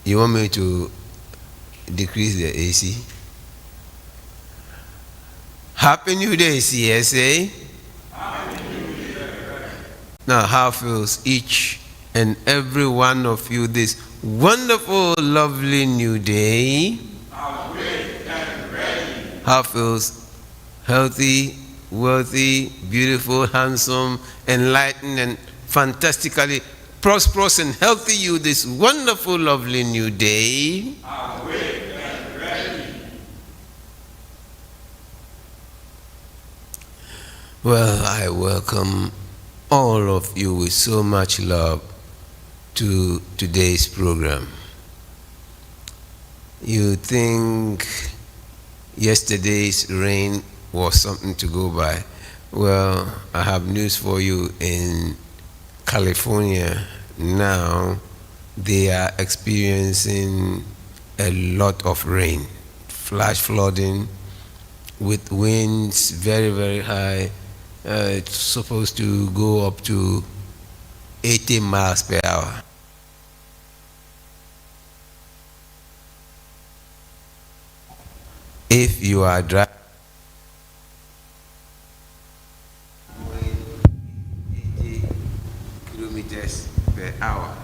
You want me to decrease the AC? Happy New Day, CSA. Happy New Year. Now, how feels each and every one of you this wonderful, lovely new day? Awake and ready. How feels healthy, wealthy, beautiful, handsome, enlightened, and fantastically prosperous and healthy you this wonderful, lovely new day? Awake and ready. Well, I welcome all of you with so much love to today's program. You think yesterday's rain was something to go by? Well, I have news for you. In California now, they are experiencing a lot of rain, flash flooding with winds very, very high. It's supposed to go up to 80 miles per hour. If you are driving 80 kilometers per hour,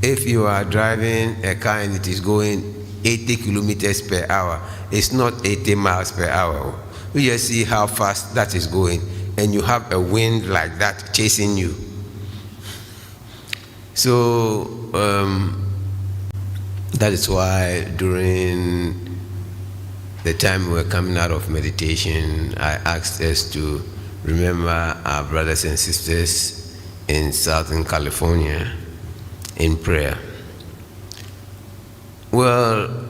if you are driving a car and it is going 80 kilometers per hour, it's not 80 miles per hour. You just see how fast that is going, and you have a wind like that chasing you. So that is why during the time we were coming out of meditation, I asked us to remember our brothers and sisters in Southern California in prayer. Well,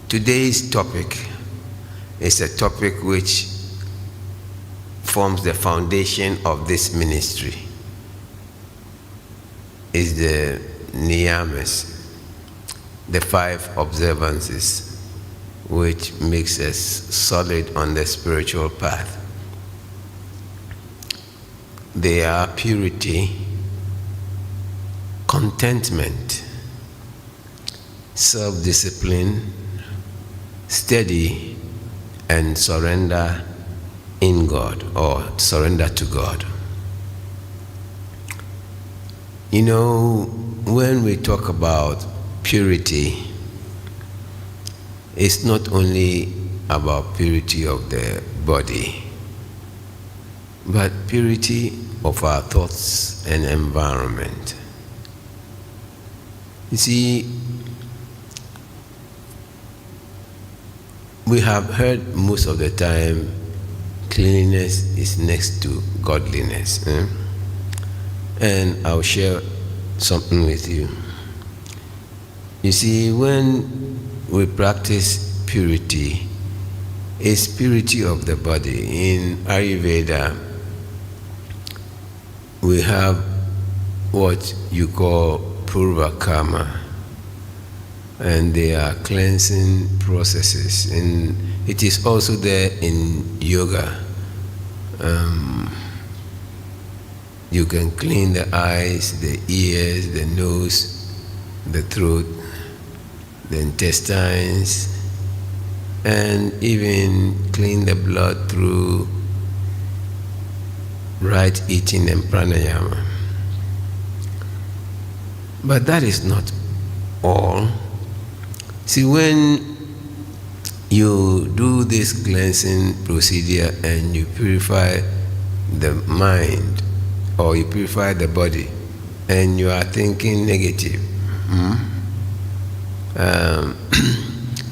today's topic is a topic which forms the foundation of this ministry. Is the Niyamas, the 5 observances, which makes us solid on the spiritual path. They are purity, contentment, self-discipline, steady, and surrender in God, or surrender to God. You know, when we talk about purity, it's not only about purity of the body, but purity of our thoughts and environment. You see, we have heard most of the time cleanliness is next to godliness. And I'll share something with you. You see, when we practice purity, it's purity of the body. In Ayurveda, we have what you call purva karma, and they are cleansing processes. And it is also there in yoga. You can clean the eyes, the ears, the nose, the throat, the intestines, and even clean the blood through right eating and pranayama. But that is not all. See, when you do this cleansing procedure and you purify the mind, or you purify the body, and you are thinking negative,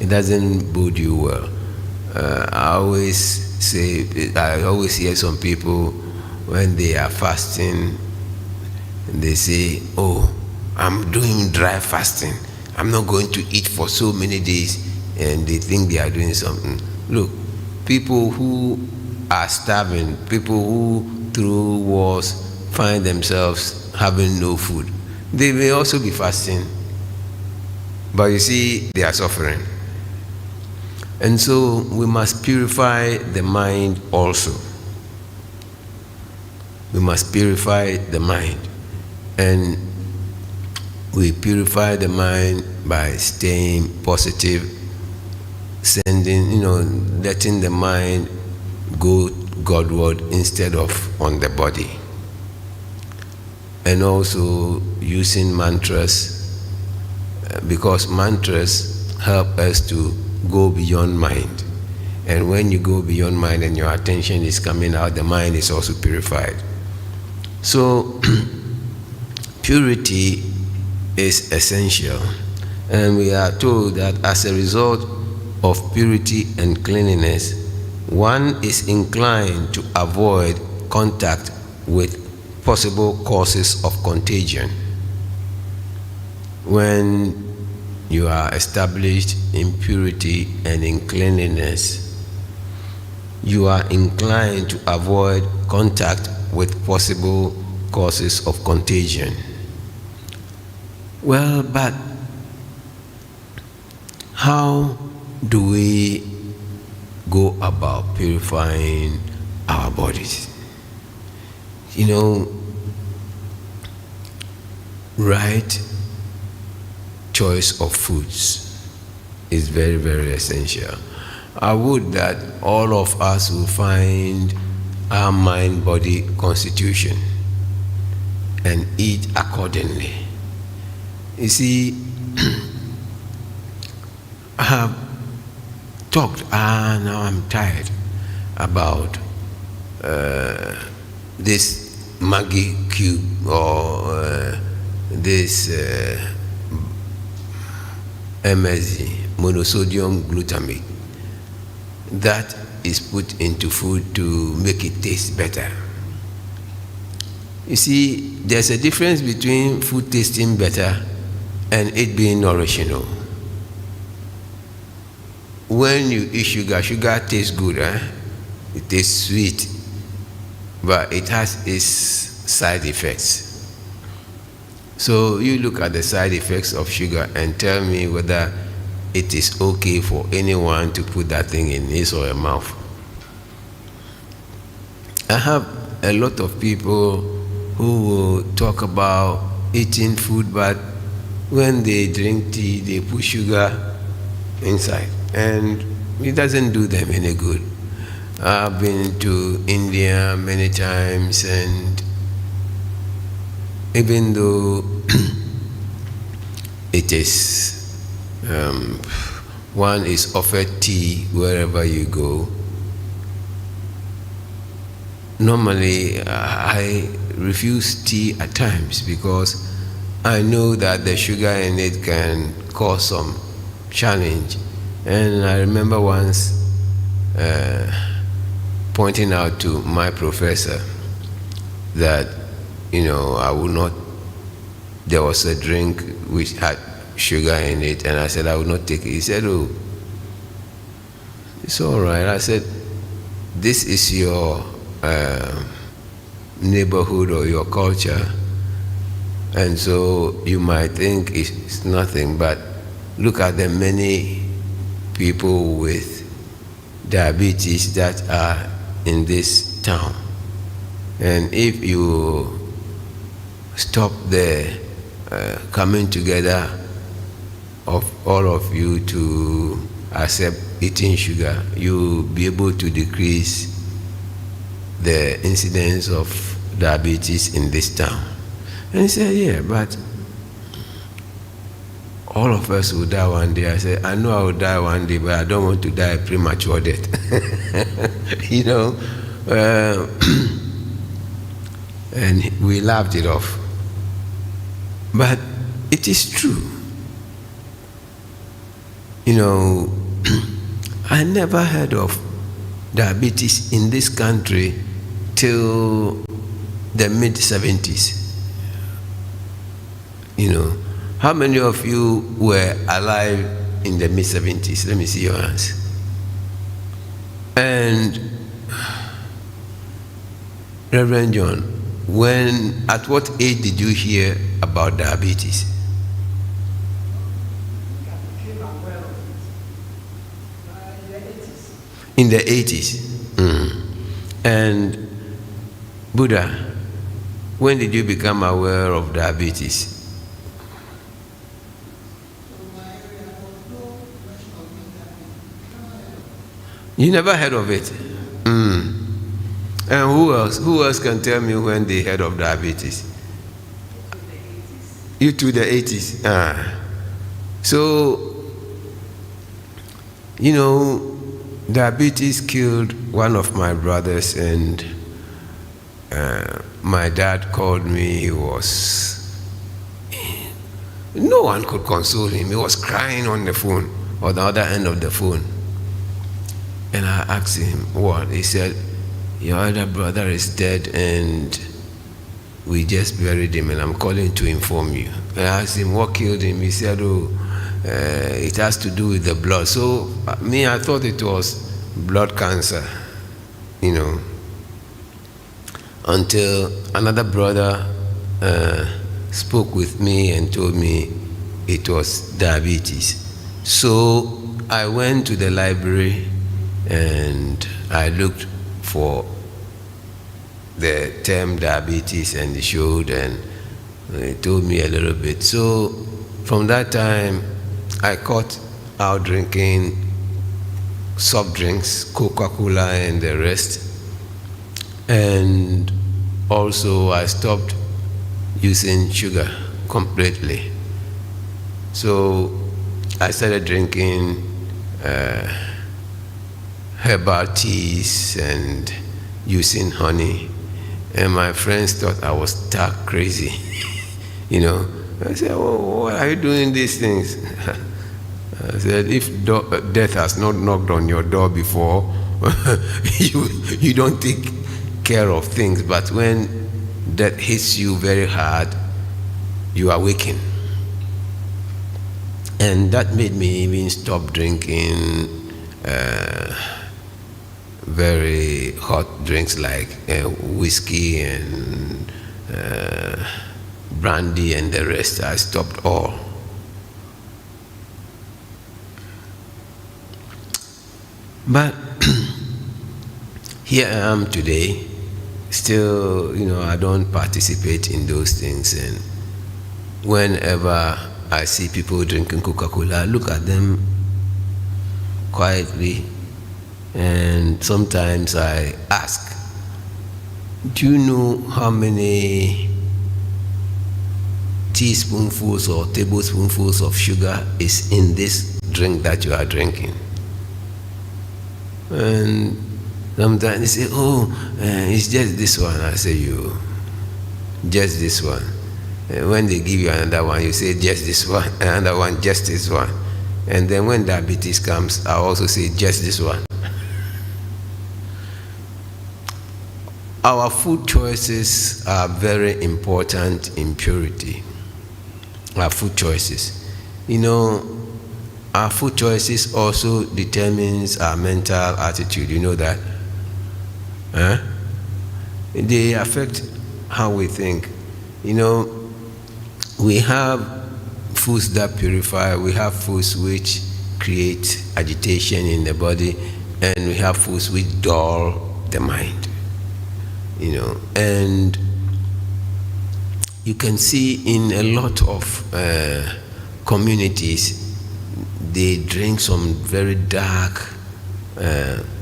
it doesn't bode you well. I always hear some people when they are fasting, and they say, "Oh, I'm doing dry fasting. I'm not going to eat for so many days," and they think they are doing something. Look, people who are starving, people who through wars find themselves having no food, they may also be fasting, but you see, they are suffering. And so we must purify the mind also. We must purify the mind. And we purify the mind by staying positive, letting the mind go Godward instead of on the body. And also using mantras, because mantras help us to go beyond mind. And when you go beyond mind and your attention is coming out, the mind is also purified. So purity is essential. And we are told that as a result of purity and cleanliness, one is inclined to avoid contact with possible causes of contagion. When you are established in purity and in cleanliness, you are inclined to avoid contact with possible causes of contagion. Well, but how do we go about purifying our bodies? Right choice of foods is very, very essential. I would that all of us will find our mind-body constitution and eat accordingly. You see, I have talked, now I'm tired, about this Maggi cube or this MSG, monosodium glutamate, that is put into food to make it taste better. You see, there's a difference between food tasting better and it being nourishing. When you eat sugar, sugar tastes good, it tastes sweet, but it has its side effects. So you look at the side effects of sugar and tell me whether it is okay for anyone to put that thing in his or her mouth. I have a lot of people who will talk about eating food, but when they drink tea, they put sugar inside, and it doesn't do them any good. I've been to India many times, and even though it is, one is offered tea wherever you go, normally I refuse tea at times because I know that the sugar in it can cause some challenge. And I remember once pointing out to my professor that, I would not, there was a drink which had sugar in it, and I said I would not take it. He said, oh, it's all right. I said, this is your neighborhood or your culture, and so you might think it's nothing, but look at the many people with diabetes that are in this town. And if you stop the coming together of all of you to accept eating sugar, you'll be able to decrease the incidence of diabetes in this town. And he said, yeah, but all of us will die one day. I said, I know I will die one day, but I don't want to die a premature death. And we laughed it off. But it is true. I never heard of diabetes in this country till the mid-70s. How many of you were alive in the mid-70s? Let me see your hands. And Reverend John, at what age did you hear about diabetes? In the 80s. And Buddha, when did you become aware of diabetes? You never heard of it? And who else? Who else can tell me when they heard of diabetes? You to the 80s. So, you know, diabetes killed one of my brothers, and my dad called me. He was, no one could console him. He was crying on the phone, or the other end of the phone. And I asked him, what? He said, your other brother is dead and we just buried him, and I'm calling to inform you. And I asked him, what killed him? He said, it has to do with the blood. So me, I thought it was blood cancer, you know, until another brother spoke with me and told me it was diabetes. So I went to the library and I looked for the term diabetes, and it showed, and it told me a little bit. So from that time, I cut out drinking soft drinks, Coca-Cola and the rest. And also I stopped using sugar completely. So I started drinking herbal teas and using honey. And my friends thought I was stark crazy. You know, I said, oh, why are you doing these things? I said, if death has not knocked on your door before, you don't take care of things. But when death hits you very hard, you awaken. And that made me even stop drinking very hot drinks like whiskey and brandy and the rest. I stopped all. But here I am today. Still, you know, I don't participate in those things. And whenever I see people drinking Coca-Cola, I look at them quietly. And sometimes I ask, do you know how many teaspoonfuls or tablespoonfuls of sugar is in this drink that you are drinking? And sometimes they say, oh, it's just this one. I say, just this one. And when they give you another one, you say, just this one, another one, just this one. And then when diabetes comes, I also say, just this one. Our food choices are very important in purity. Our food choices. You know, our food choices also determines our mental attitude. You know that? Huh? They affect how we think. You know, we have foods that purify, we have foods which create agitation in the body, and we have foods which dull the mind. You know, and you can see in a lot of communities, they drink some very dark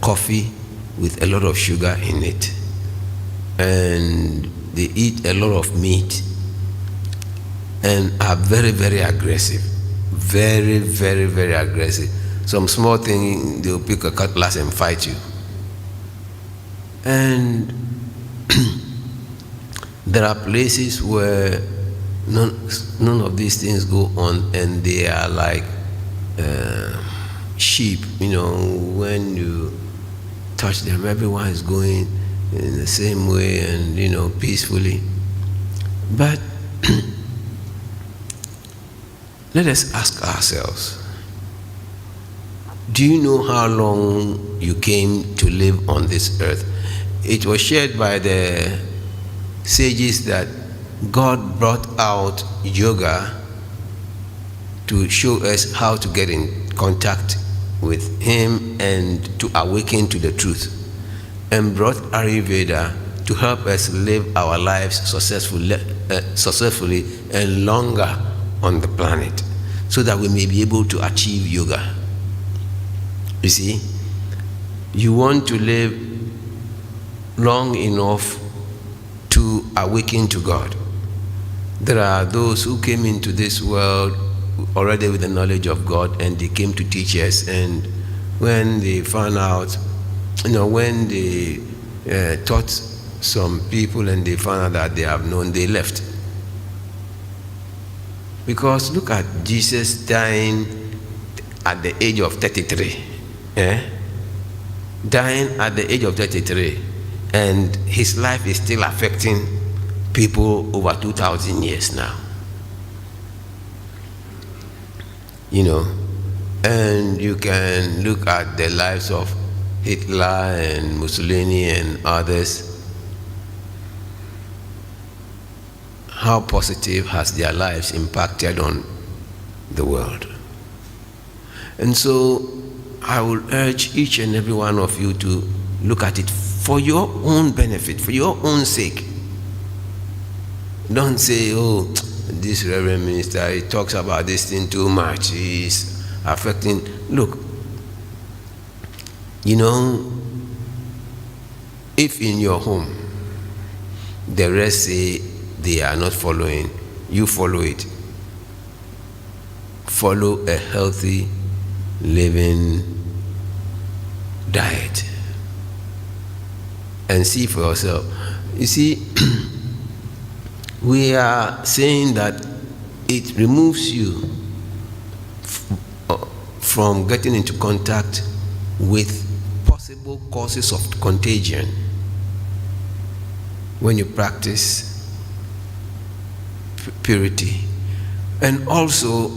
coffee with a lot of sugar in it, and they eat a lot of meat and are very, very aggressive, very, very, very aggressive. Some small thing, they'll pick a cutlass and fight you. And there are places where none of these things go on, and they are like sheep. You know, when you touch them, everyone is going in the same way and, you know, peacefully. But let us ask ourselves, do you know how long you came to live on this earth? It was shared by the sages that God brought out yoga to show us how to get in contact with him and to awaken to the truth, and brought Ayurveda to help us live our lives successfully and longer on the planet, so that we may be able to achieve yoga. You see, you want to live long enough to awaken to God. There are those who came into this world already with the knowledge of God, and they came to teach us, and when they found out, when they taught some people and they found out that they have known, they left. Because look at Jesus dying at the age of 33. Dying at the age of 33, and his life is still affecting people over 2,000 years now. And you can look at the lives of Hitler and Mussolini and others. How positive has their lives impacted on the world? And so I will urge each and every one of you to look at it for your own benefit, for your own sake. Don't say, oh, this Reverend Minister, he talks about this thing too much. He's affecting. Look, if in your home the rest say they are not following, you follow it. Follow a healthy living diet and see for yourself. You see, we are saying that it removes you from getting into contact with possible causes of contagion when you practice purity, and also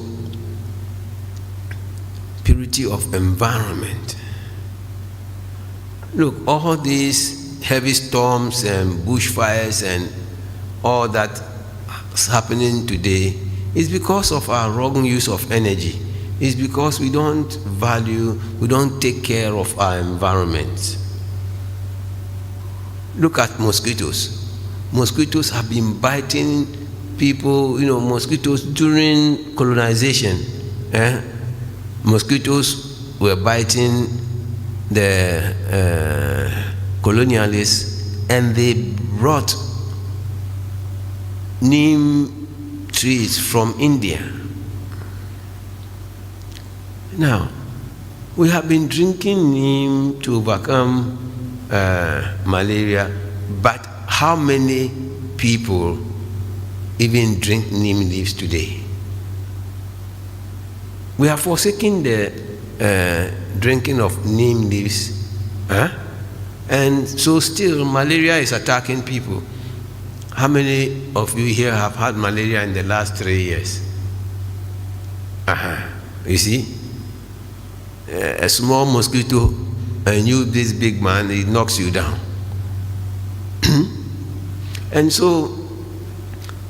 purity of environment. Look, all these heavy storms and bushfires and all that is happening today is because of our wrong use of energy. It's because we don't take care of our environment. Look at mosquitoes. Mosquitoes have been biting people, mosquitoes during colonization. Mosquitoes were biting the colonialists, and they brought neem trees from India. Now, we have been drinking neem to overcome malaria, but how many people even drink neem leaves today? We are forsaking the drinking of neem leaves, and so still malaria is attacking people. How many of you here have had malaria in the last 3 years? You see, a small mosquito, and you, this big man, it knocks you down. And so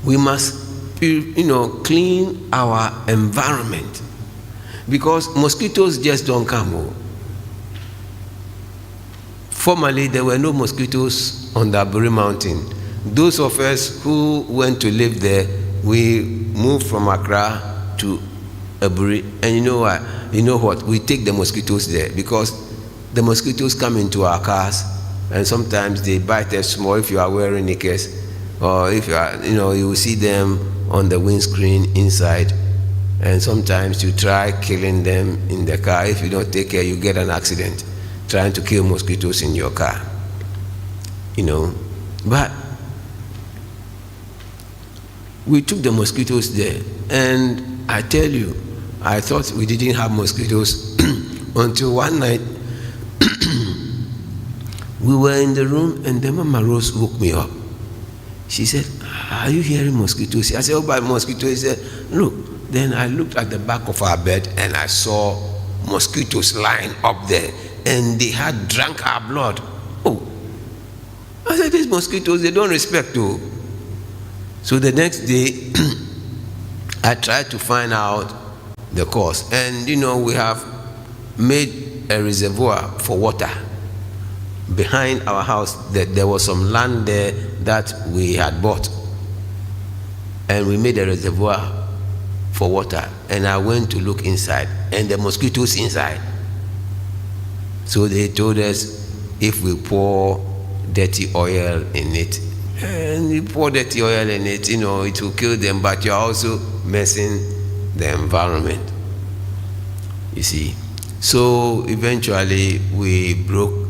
we must, clean our environment, because mosquitoes just don't come. Formerly, there were no mosquitoes on the Aburi Mountain. Those of us who went to live there, we moved from Accra to Aburi, and you know what? We take the mosquitoes there, because the mosquitoes come into our cars, and sometimes they bite us small if you are wearing knickers, or if you are, you will see them on the windscreen inside, and sometimes you try killing them in the car. If you don't take care, you get an accident trying to kill mosquitoes in your car. But we took the mosquitoes there, and I tell you, I thought we didn't have mosquitoes until one night we were in the room, and then Mama Rose woke me up. She said, "Are you hearing mosquitoes?" I said, "Oh, by mosquitoes." She said, "Look." Then I looked at the back of our bed, and I saw mosquitoes lying up there, and they had drank our blood. Oh, I said, "These mosquitoes, they don't respect you." So the next day, I tried to find out the cause. And we have made a reservoir for water behind our house. That there was some land there that we had bought, and we made a reservoir for water. And I went to look inside, and the mosquitoes inside. So they told us if we pour dirty oil in it, and you pour dirty oil in it, it will kill them, but you're also messing the environment. You see. So eventually we broke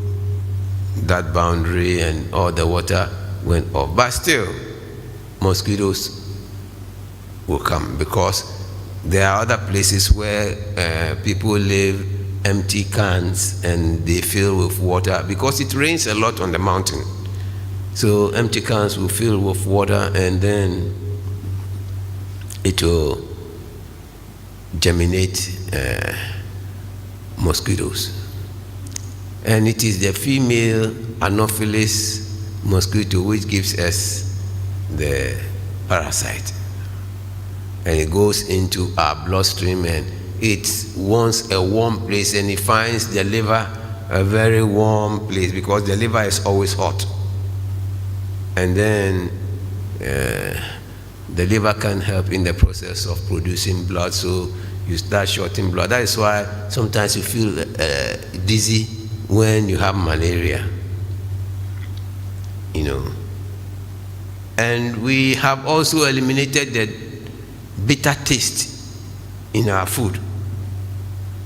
that boundary and all the water went off. But still, mosquitoes will come, because there are other places where people live, empty cans, and they fill with water because it rains a lot on the mountain. So empty cans will fill with water, and then it will germinate mosquitoes. And it is the female Anopheles mosquito which gives us the parasite. And it goes into our bloodstream, and it wants a warm place, and it finds the liver a very warm place, because the liver is always hot. And then the liver can help in the process of producing blood, so you start shorting blood. That is why sometimes you feel dizzy when you have malaria. And we have also eliminated the bitter taste in our food.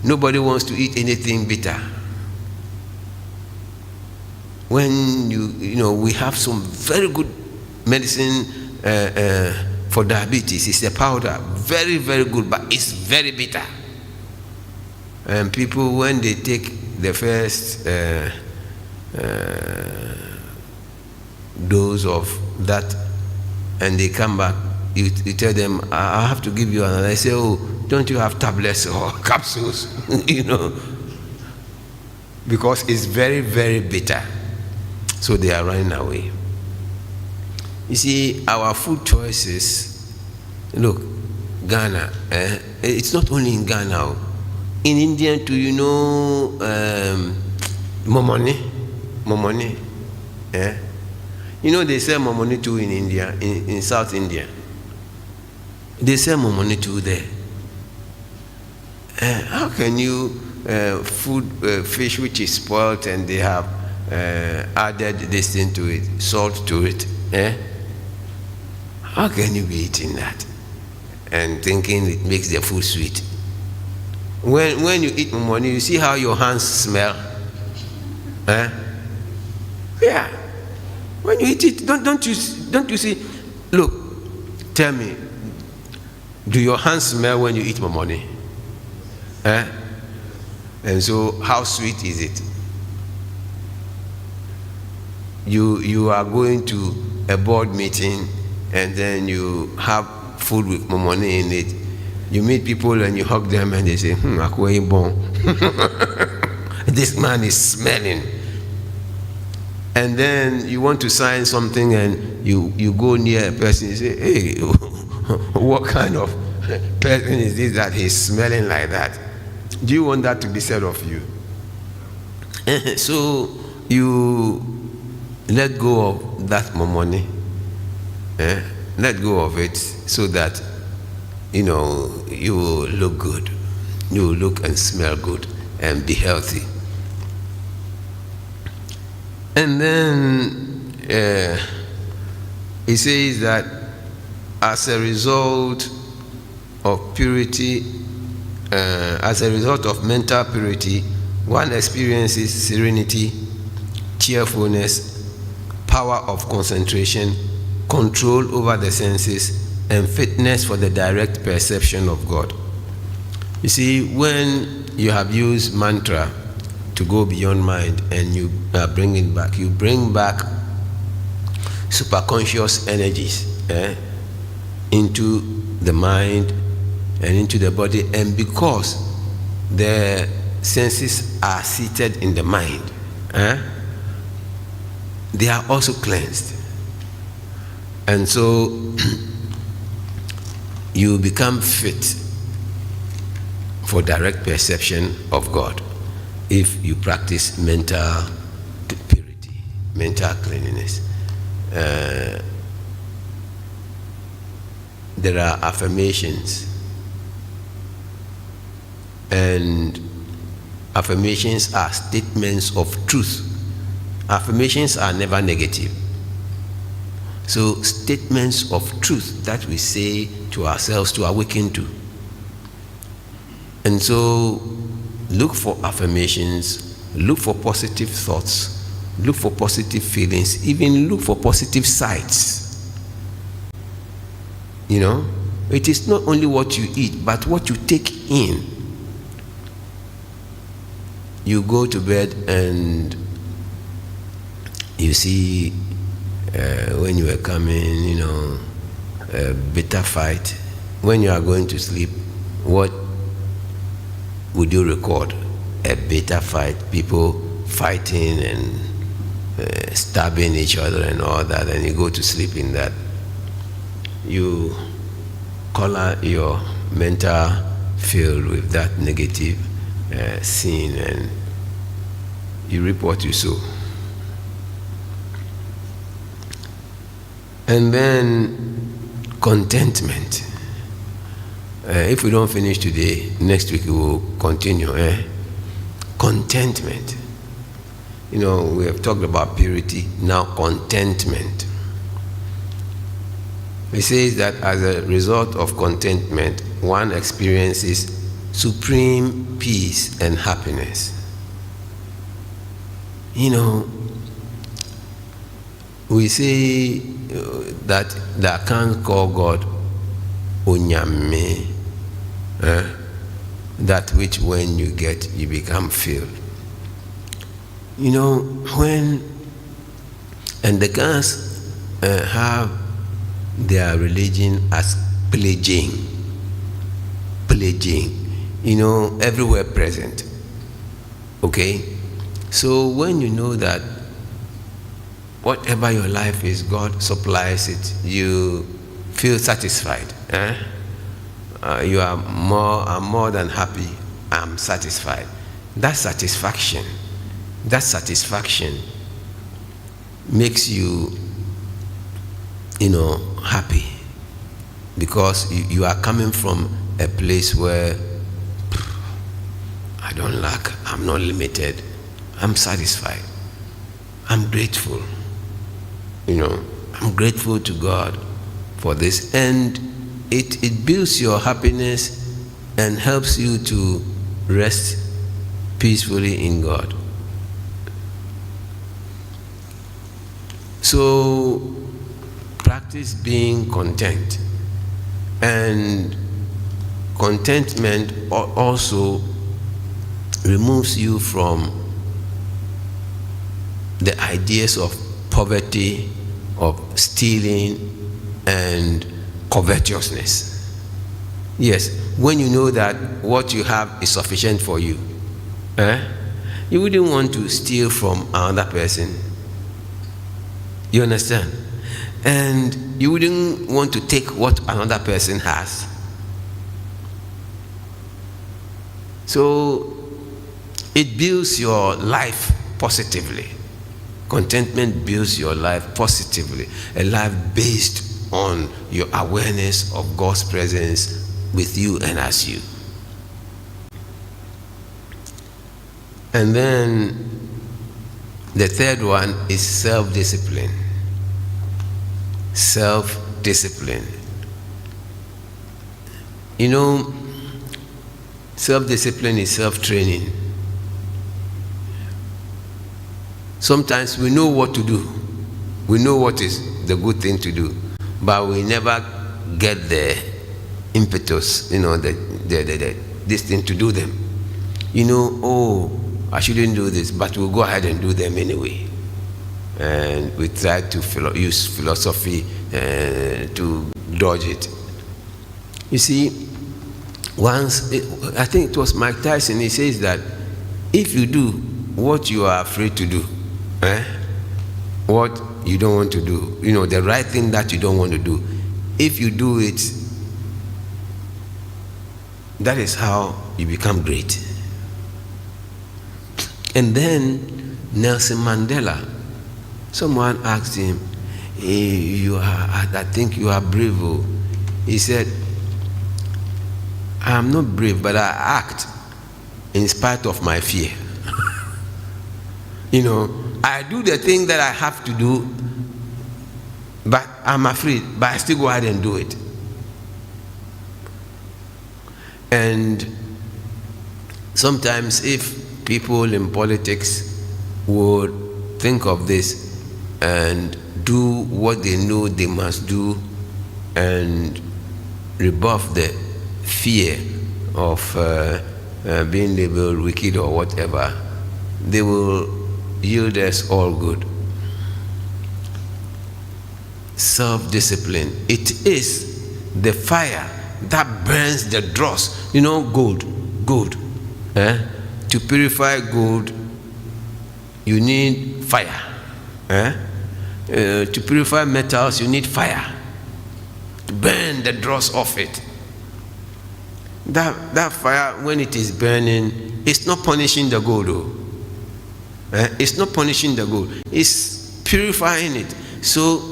Nobody wants to eat anything bitter. When we have some very good medicine for diabetes. It's a powder, very, very good, but it's very bitter. And people, when they take the first dose of that, and they come back, you tell them, I have to give you another. They say, oh, don't you have tablets or capsules? Because it's very, very bitter. So they are running away. You see, our food choices, look, Ghana, it's not only in Ghana. In India too, momoni. They sell momoni too in India, in South India. They sell momoni too there. How can you fish which is spoiled and they have added this thing to it, salt to it? How can you be eating that and thinking it makes the food sweet? When you eat momoni, you see how your hands smell? Yeah. When you eat it, don't you see? Look, tell me, do your hands smell when you eat momoni? And so, how sweet is it? You are going to a board meeting, and then you have food with momoni in it. You meet people and you hug them, and they say, akwe bon. This man is smelling. And then you want to sign something, and you go near a person, you say, hey, what kind of person is this that he's smelling like that? Do you want that to be said of you? So you let go of that momoni. Let go of it so that you will look good. You will look and smell good and be healthy. And then he says that as a result of purity, as a result of mental purity, one experiences serenity, cheerfulness, power of concentration, control over the senses, and fitness for the direct perception of God. You see, when you have used mantra to go beyond mind and you bring it back, you bring back superconscious energies into the mind and into the body, and because the senses are seated in the mind, they are also cleansed. And so you become fit for direct perception of God. if you practice mental purity, mental cleanliness. There are affirmations, and affirmations are statements of truth. Affirmations are never negative. So statements of truth that we say to ourselves to awaken to. And so look for affirmations, look for positive thoughts, look for positive feelings, even look for positive sights. You know, it is not only what you eat, but what you take in. You go to bed and you see when you are coming, a bitter fight. When you are going to sleep, what would you record? A bitter fight, people fighting and stabbing each other and all that, and you go to sleep in that. You color your mental field with that negative scene, and you reap what you sow. And then contentment. If we don't finish today, next week we will continue. Contentment. We have talked about purity, now contentment. It says that as a result of contentment, one experiences supreme peace and happiness. We say that I can't call God Onyame, that which when you get, you become filled. And the Ghans have their religion as pledging, everywhere present. Okay? So when you know that whatever your life is, God supplies it, you feel satisfied. You are I'm more than happy. I'm satisfied. That satisfaction makes you, happy, because you are coming from a place where I don't lack, I'm not limited, I'm satisfied, I'm grateful. I'm grateful to God for this, and it builds your happiness and helps you to rest peacefully in God. So practice being content, and contentment also removes you from the ideas of poverty, of stealing, and covetousness. Yes, when you know that what you have is sufficient for you, you wouldn't want to steal from another person. You understand? And you wouldn't want to take what another person has. So it builds your life positively. Contentment builds your life positively, a life based on your awareness of God's presence with you and as you. And then the third one is self-discipline. Self-discipline. Self-discipline is self-training. Sometimes we know what to do. We know what is the good thing to do, but we never get the impetus, this thing to do them. I shouldn't do this, but we'll go ahead and do them anyway. And we try to use philosophy to dodge it. You see, once, I think it was Mike Tyson, he says that if you do what you are afraid to do, what you don't want to do, the right thing that you don't want to do, if you do it, that is how you become great. And then Nelson Mandela, someone asked him, I think you are brave. Oh. He said, I'm not brave, but I act in spite of my fear. I do the thing that I have to do, but I'm afraid, but I still go ahead and do it. And sometimes if people in politics would think of this and do what they know they must do and rebuff the fear of being labeled wicked or whatever, they will yield us all good. Self-discipline. It is the fire that burns the dross. Gold. To purify gold, you need fire. To purify metals, you need fire. To burn the dross off it. That fire, when it is burning, it's not punishing the gold, though. It's not punishing the gold. It's purifying it. So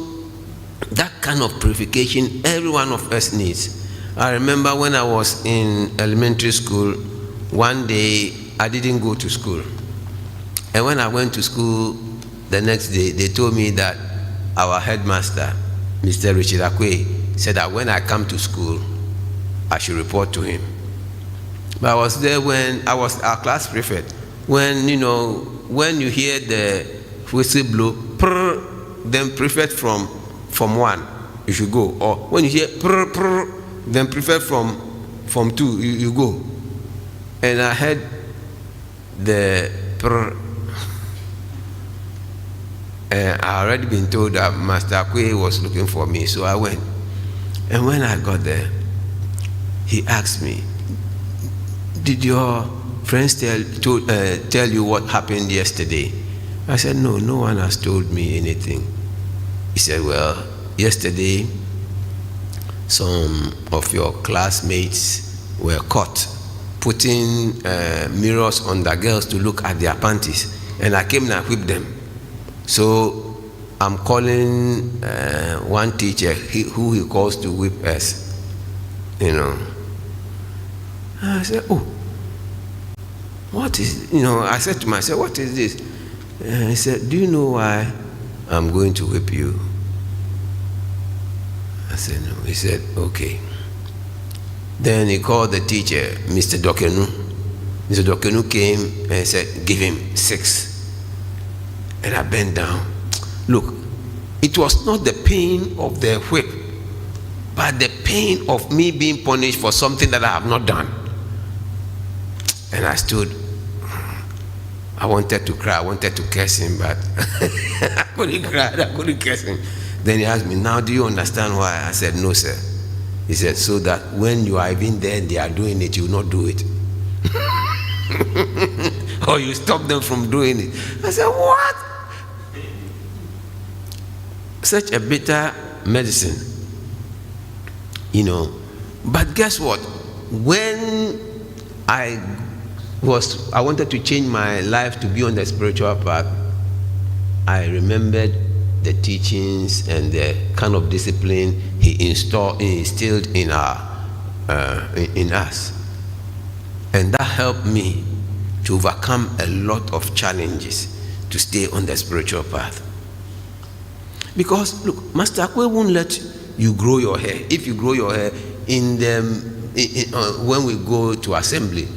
that kind of purification, every one of us needs. I remember when I was in elementary school, one day I didn't go to school. And when I went to school the next day, they told me that our headmaster, Mr. Richard Akwe, said that when I come to school, I should report to him. But I was there when I was our class prefect. When you hear the whistle blow, prrr, then prefect from 1, you should go. Or when you hear prrr, prrr, then prefect from 2, you go. And I heard the prrr. I already been told that Master Akwe was looking for me, so I went. And when I got there, he asked me, did your friends tell you what happened yesterday? I said, no one has told me anything. He said, well, yesterday, some of your classmates were caught putting mirrors on the girls to look at their panties, and I came and whipped them. So I'm calling one teacher who he calls to whip us, I said, oh, what is, I said to myself, what is this? He said, do you know why I'm going to whip you? I said, no. He said, okay. Then he called the teacher, Mr. Dokenu. Mr. Dokenu came and said, give him 6. And I bent down. Look, it was not the pain of the whip, but the pain of me being punished for something that I have not done. And I stood. I wanted to cry, I wanted to curse him, but I couldn't cry, I couldn't curse him. Then he asked me, now do you understand why? I said, no, sir. He said, so that when you are even there and they are doing it, you will not do it. Or you stop them from doing it. I said, what? Such a bitter medicine, But guess what? When I wanted to change my life to be on the spiritual path, I remembered the teachings and the kind of discipline he instilled in us. And that helped me to overcome a lot of challenges to stay on the spiritual path. Because look, Master Akwe won't let you grow your hair. If you grow your hair when we go to assembly,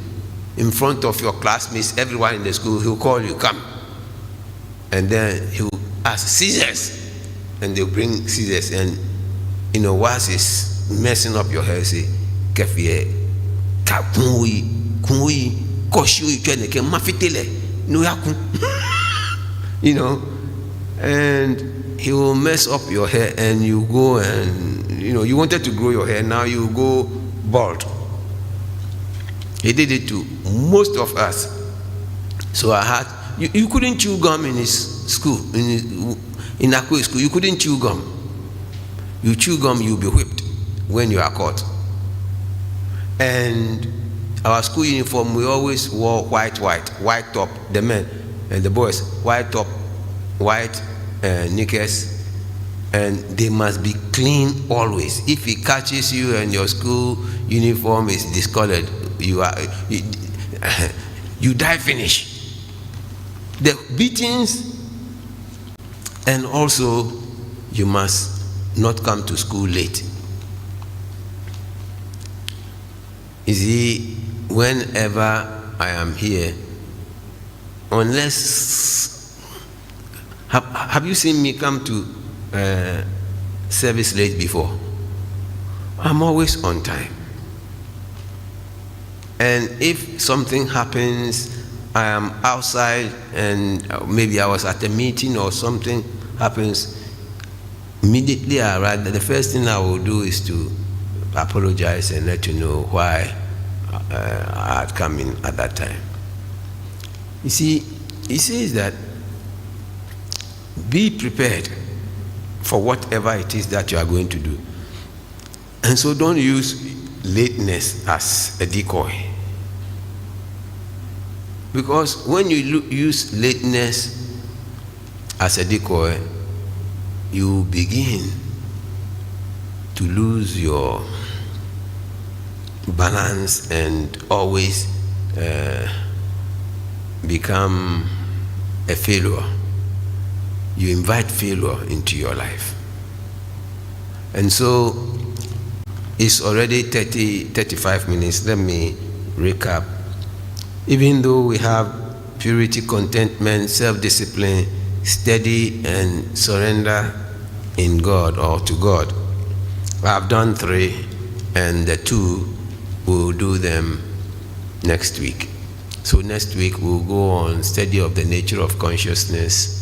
in front of your classmates, everyone in the school, he'll call you, come. And then he'll ask, scissors. And they'll bring scissors. And, whilst he's messing up your hair, say, Kefie, Kui, Koshu, Mafitele, Nuyaku. And he will mess up your hair, and you go and, you wanted to grow your hair, now you go bald. He did it to most of us. So I had, you couldn't chew gum in his school, in Akwe school, you couldn't chew gum. You chew gum, you'll be whipped when you are caught. And Our school uniform, we always wore white top, the men, and the boys, white top, white knickers, and they must be clean always. If he catches you and your school uniform is discolored, you die finish. The beatings, and also you must not come to school late. You see, whenever I am here, unless, have you seen me come to service late before? I'm always on time. And if something happens, I am outside and maybe I was at a meeting or something happens, immediately I arrive, the first thing I will do is to apologize and let you know why I had come in at that time. You see, he says that be prepared for whatever it is that you are going to do. And so don't use lateness as a decoy. Because when you use lateness as a decoy, you begin to lose your balance and always become a failure. You invite failure into your life. And so it's already 35 minutes. Let me recap. Even though we have purity, contentment, self-discipline, steady and surrender in God or to God, I've done 3, and the 2 we'll do them next week. So next week we'll go on study of the nature of consciousness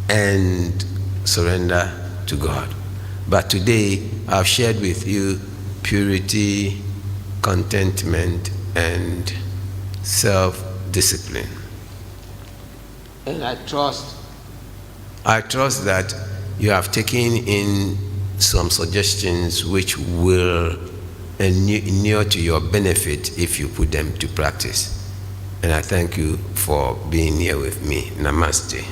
and surrender to God. But today I've shared with you purity, contentment, and self-discipline. And I trust that you have taken in some suggestions which will inure to your benefit if you put them to practice. And I thank you for being here with me. Namaste.